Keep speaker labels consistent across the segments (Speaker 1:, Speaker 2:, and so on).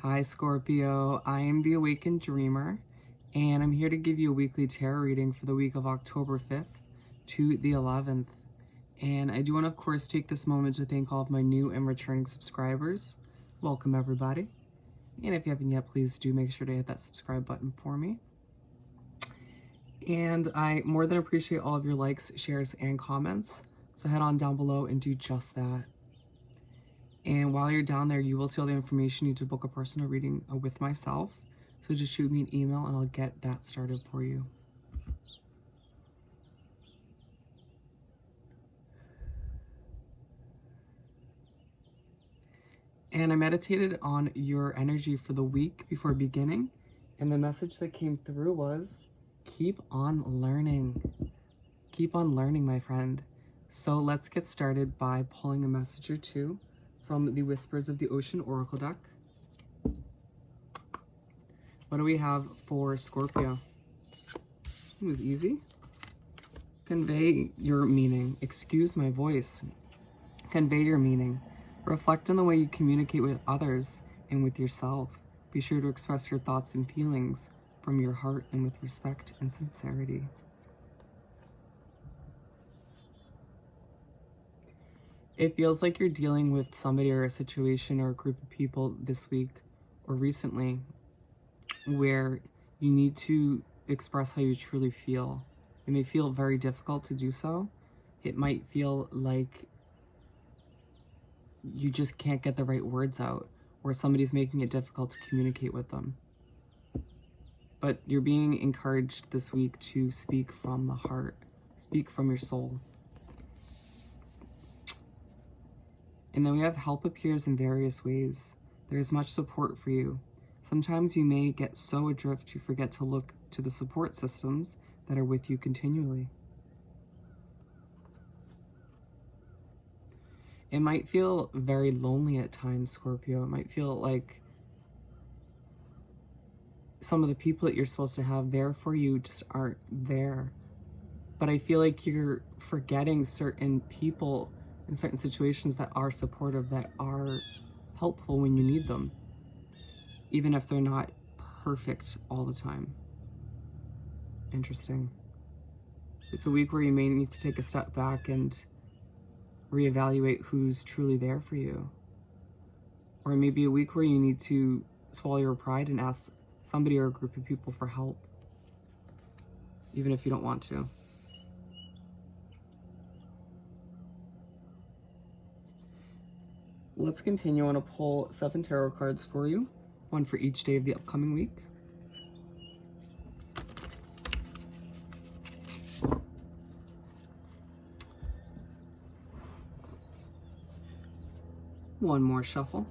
Speaker 1: Hi Scorpio, I am the Awakened Dreamer, and I'm here to give you a weekly tarot reading for the week of October 5th to the 11th. And I do want to, of course, take this moment to thank all of my new and returning subscribers. Welcome, everybody. And if you haven't yet, please do make sure to hit that subscribe button for me. And I more than appreciate all of your likes, shares, and comments. So head on down below and do just that. And while you're down there, you will see all the information you need to book a personal reading with myself. So just shoot me an email and I'll get that started for you. And I meditated on your energy for the week before beginning. And the message that came through was, keep on learning. Keep on learning, my friend. So let's get started by pulling a message or two from the Whispers of the Ocean Oracle deck. What do we have for Scorpio? It was easy. Convey your meaning. Excuse my voice. Convey your meaning. Reflect on the way you communicate with others and with yourself. Be sure to express your thoughts and feelings from your heart and with respect and sincerity. It feels like you're dealing with somebody or a situation or a group of people this week or recently where you need to express how you truly feel. It may feel very difficult to do so. It might feel like you just can't get the right words out, or somebody's making it difficult to communicate with them. But you're being encouraged this week to speak from the heart, speak from your soul. And then we have help appears in various ways. There is much support for you. Sometimes you may get so adrift you forget to look to the support systems that are with you continually. It might feel very lonely at times, Scorpio. It might feel like some of the people that you're supposed to have there for you just aren't there. But I feel like you're forgetting certain people in certain situations that are supportive, that are helpful when you need them, even if they're not perfect all the time. Interesting. It's a week where you may need to take a step back and reevaluate who's truly there for you. Or maybe a week where you need to swallow your pride and ask somebody or a group of people for help, even if you don't want to. Let's continue. I want to pull 7 tarot cards for you, one for each day of the upcoming week. One more shuffle.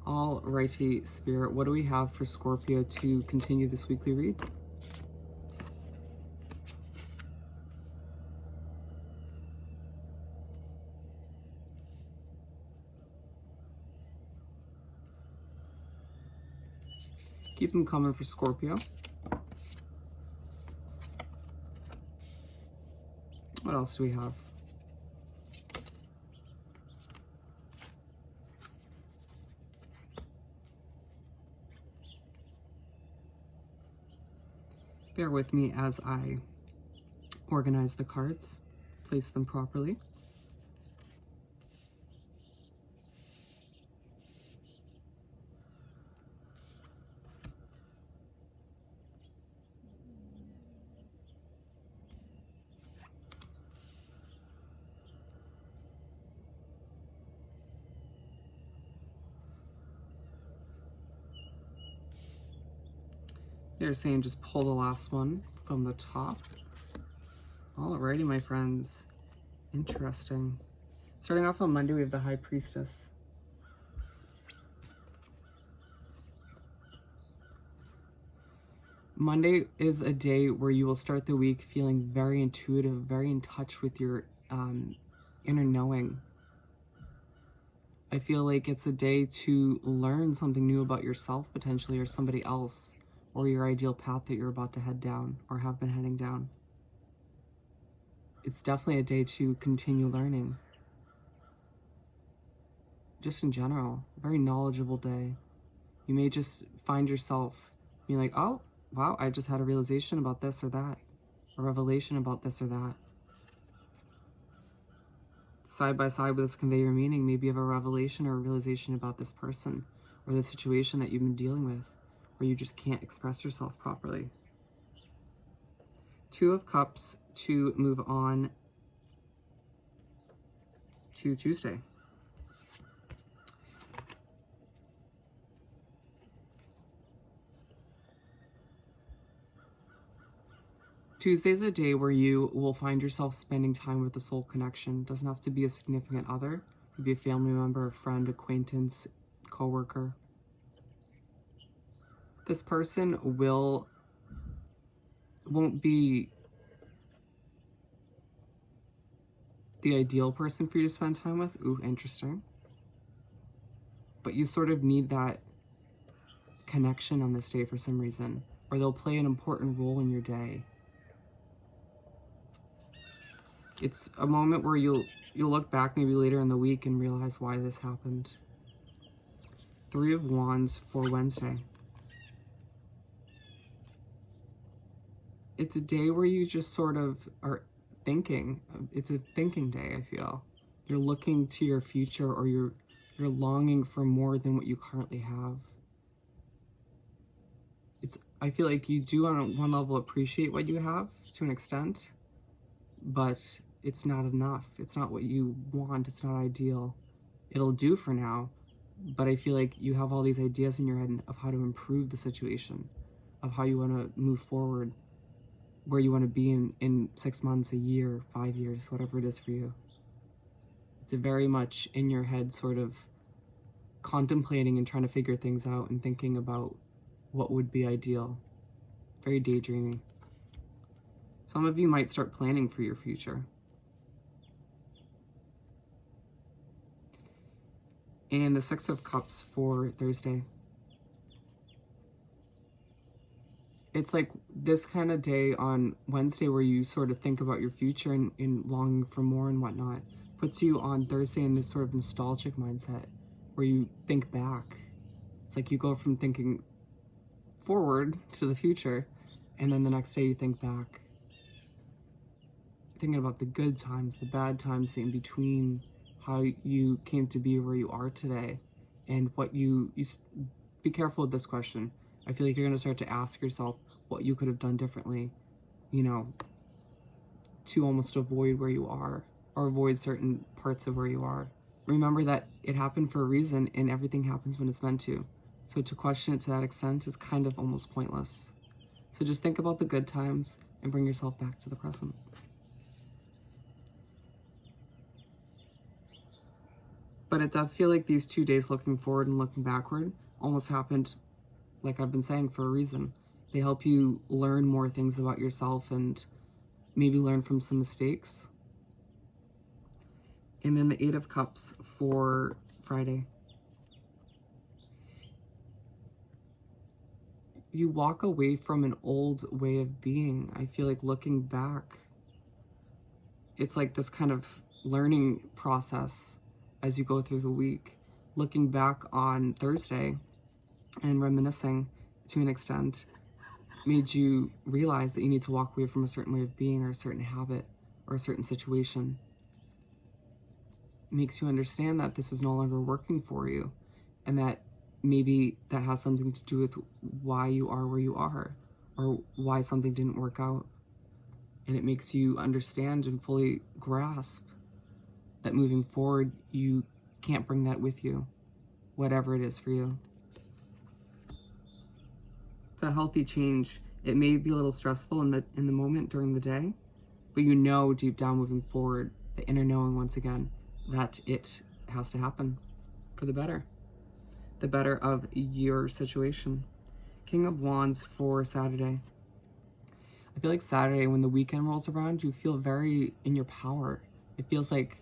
Speaker 1: Alrighty, Spirit, what do we have for Scorpio to continue this weekly read? Keep them coming for Scorpio. What else do we have? Bear with me as I organize the cards, place them properly. They're saying just pull the last one from the top. Alrighty, my friends. Interesting. Starting off on Monday, we have the High Priestess. Monday is a day where you will start the week feeling very intuitive, very in touch with your inner knowing. I feel like it's a day to learn something new about yourself, potentially, or somebody else, or your ideal path that you're about to head down or have been heading down. it's definitely a day to continue learning. Just in general, a very knowledgeable day. You may just find yourself being like, oh, wow, I just had a realization about this or that, a revelation about this or that. Side by side with this convey your meaning, maybe you have a revelation or a realization about this person or the situation that you've been dealing with, where you just can't express yourself properly. Two of Cups to move on to Tuesday. Tuesday's a day where you will find yourself spending time with a soul connection. Doesn't have to be a significant other. It could be a family member, a friend, acquaintance, coworker. This person won't be the ideal person for you to spend time with. Ooh, interesting. But you sort of need that connection on this day for some reason, or they'll play an important role in your day. It's a moment where you'll look back maybe later in the week and realize why this happened. 3 of Wands for Wednesday. It's a day where you just sort of are thinking. It's a thinking day, I feel. You're looking to your future, or you're longing for more than what you currently have. I feel like you do on one level appreciate what you have to an extent, but it's not enough. It's not what you want. It's not ideal. It'll do for now, but I feel like you have all these ideas in your head of how to improve the situation, of how you want to move forward, where you want to be in 6 months, a year, 5 years, whatever it is for you. It's a very much in your head sort of contemplating and trying to figure things out and thinking about what would be ideal. Very daydreaming. Some of you might start planning for your future. And the 6 of Cups for Thursday. It's like this kind of day on Wednesday where you sort of think about your future and longing for more and whatnot. Puts you on Thursday in this sort of nostalgic mindset where you think back. It's like you go from thinking forward to the future, and then the next day you think back. Thinking about the good times, the bad times, the in-between, how you came to be where you are today, and what you be careful with this question. I feel like you're going to start to ask yourself what you could have done differently, to almost avoid where you are, or avoid certain parts of where you are. Remember that it happened for a reason, and everything happens when it's meant to. So to question it to that extent is kind of almost pointless. So just think about the good times and bring yourself back to the present. But it does feel like these 2 days looking forward and looking backward almost happened, like I've been saying, for a reason. They help you learn more things about yourself and maybe learn from some mistakes. And then the 8 of Cups for Friday. You walk away from an old way of being. I feel like looking back, it's like this kind of learning process as you go through the week. Looking back on Thursday and reminiscing to an extent made you realize that you need to walk away from a certain way of being or a certain habit or a certain situation. It makes you understand that this is no longer working for you, and that maybe that has something to do with why you are where you are, or why something didn't work out. And it makes you understand and fully grasp that moving forward, you can't bring that with you, whatever it is for you. It's a healthy change. It may be a little stressful in the moment during the day, but you know deep down moving forward, the inner knowing once again, that it has to happen for the better of your situation. King of Wands for Saturday. I feel like Saturday, when the weekend rolls around, you feel very in your power. It feels like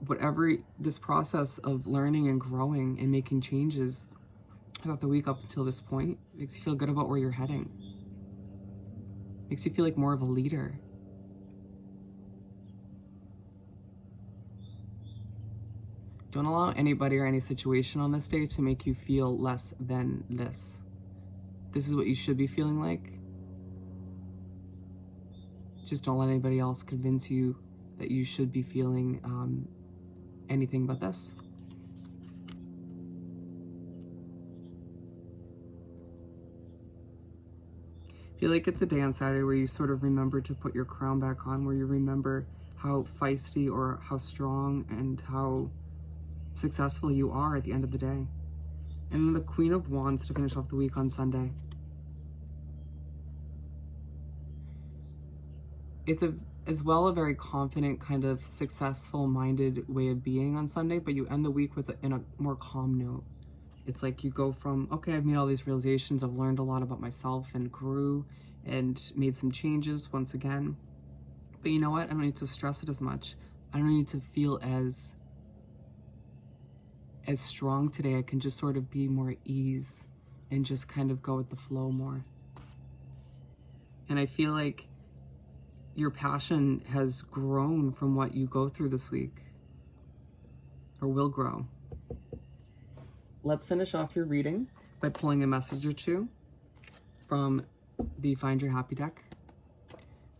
Speaker 1: whatever this process of learning and growing and making changes throughout the week up until this point makes you feel good about where you're heading. Makes you feel like more of a leader. Don't allow anybody or any situation on this day to make you feel less than this. This is what you should be feeling like. Just don't let anybody else convince you that you should be feeling anything but this. I feel like it's a day on Saturday where you sort of remember to put your crown back on, where you remember how feisty or how strong and how successful you are at the end of the day. And then the Queen of Wands to finish off the week on Sunday. It's as well a very confident, kind of successful-minded way of being on Sunday, but you end the week in a more calm note. It's like you go from, okay, I've made all these realizations, I've learned a lot about myself and grew and made some changes once again. But you know what? I don't need to stress it as much. I don't need to feel as strong today. I can just sort of be more at ease and just kind of go with the flow more. And I feel like your passion has grown from what you go through this week, or will grow. Let's finish off your reading by pulling a message or two from the Find Your Happy deck.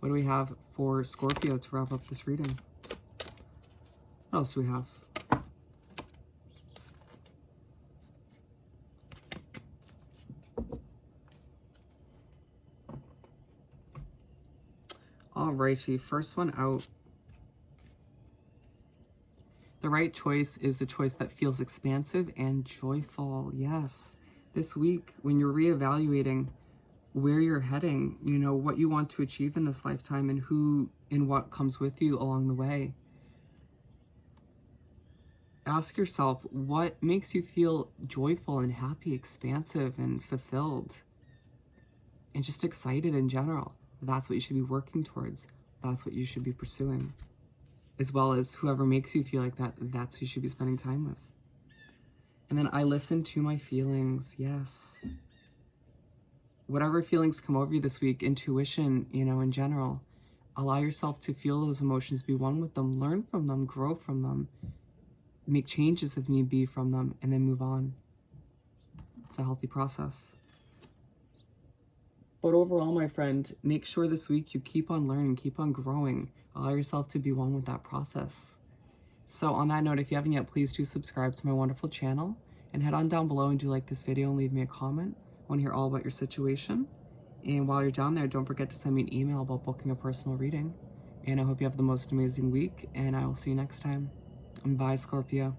Speaker 1: What do we have for Scorpio to wrap up this reading? What else do we have? Alrighty, first one out. The right choice is the choice that feels expansive and joyful. Yes. This week, when you're reevaluating where you're heading, you know, what you want to achieve in this lifetime and who and what comes with you along the way, ask yourself, what makes you feel joyful and happy, expansive and fulfilled, and just excited in general? That's what you should be working towards. That's what you should be pursuing. As well as whoever makes you feel like that, that's who you should be spending time with. And then I listen to my feelings. Yes. Whatever feelings come over you this week, intuition, you know, in general, allow yourself to feel those emotions, be one with them, learn from them, grow from them, make changes if need be from them, and then move on. It's a healthy process. But overall, my friend, make sure this week you keep on learning, keep on growing. Allow yourself to be one with that process. So on that note, if you haven't yet, please do subscribe to my wonderful channel and head on down below and do like this video and leave me a comment. I want to hear all about your situation. And while you're down there, don't forget to send me an email about booking a personal reading. And I hope you have the most amazing week, and I will see you next time. Bye, Scorpio.